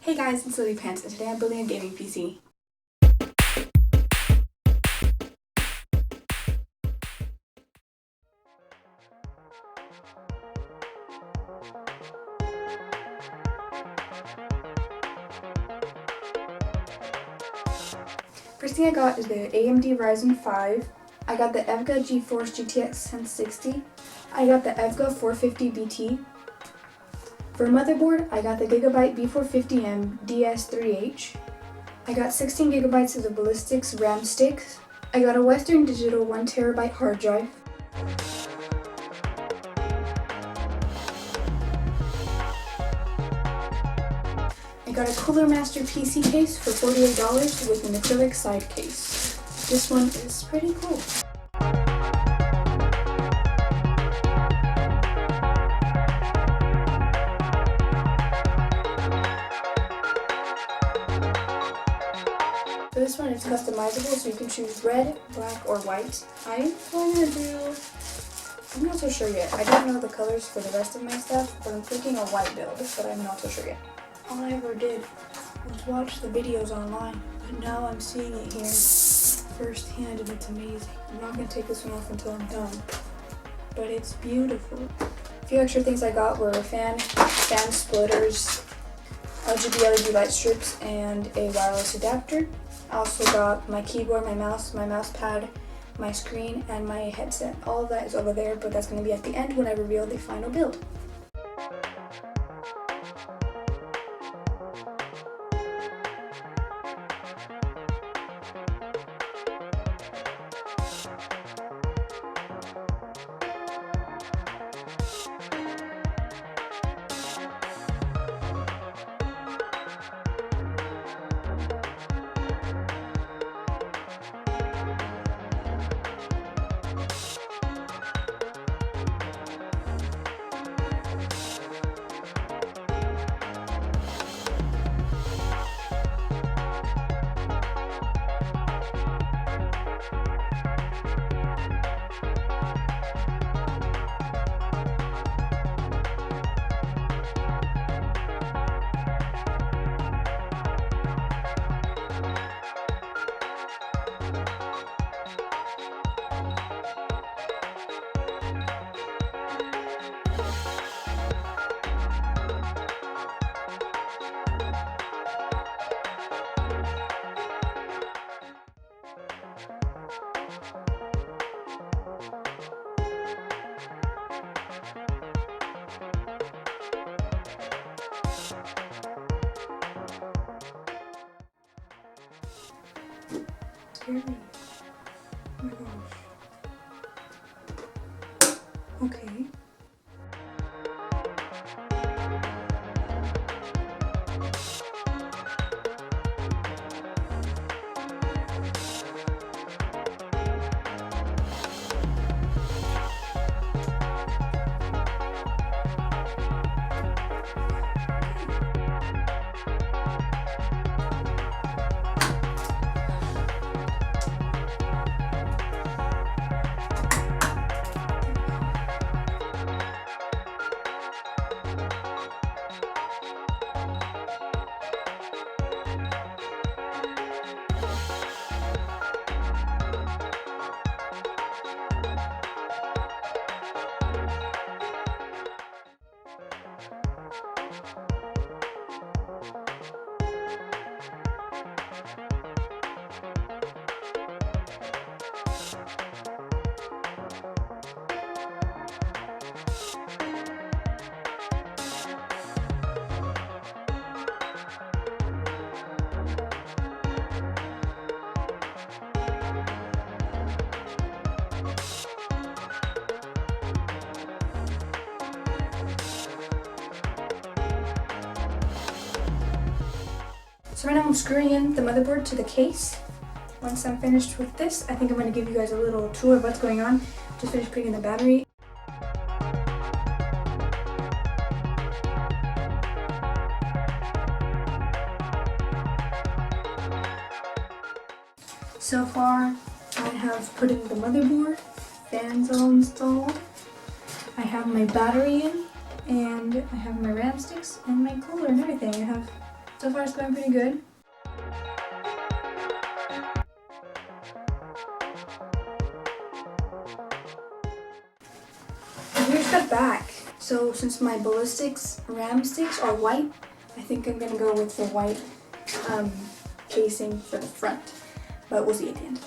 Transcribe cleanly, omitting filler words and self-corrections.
Hey guys, it's Littypants, and today I'm building a gaming PC. First thing I got is the AMD Ryzen 5. I got the EVGA GeForce GTX 1060. I got the EVGA 450 BT. For motherboard, I got the Gigabyte B450M DS3H. I got 16 gigabytes of the Ballistics RAM sticks. I got a Western Digital 1TB hard drive. I got a Cooler Master PC case for $48 with an acrylic side case. This one is pretty cool. For this one, it's customizable, so you can choose red, black, or white. I'm not so sure yet. I don't know the colors for the rest of my stuff, but I'm thinking a white build, but I'm not so sure yet. All I ever did was watch the videos online, but now I'm seeing it here firsthand and it's amazing. I'm not going to take this one off until I'm done, but it's beautiful. A few extra things I got were a fan splitters, RGB LED light strips, and a wireless adapter. I also got my keyboard, my mouse pad, my screen, and my headset. All of that is over there, but that's going to be at the end when I reveal the final build. Scared me. Oh my gosh. Okay. So right now I'm screwing in the motherboard to the case. Once I'm finished with this, I think I'm going to give you guys a little tour of what's going on. Just finished putting in the battery. So far, I have put in the motherboard, fans all installed. I have my battery in, and I have my RAM sticks and my cooler and everything. I have So far it's going pretty good. Here's the back. So since my ballistics ram sticks are white, I think I'm gonna go with the white casing for the front, but we'll see at the end.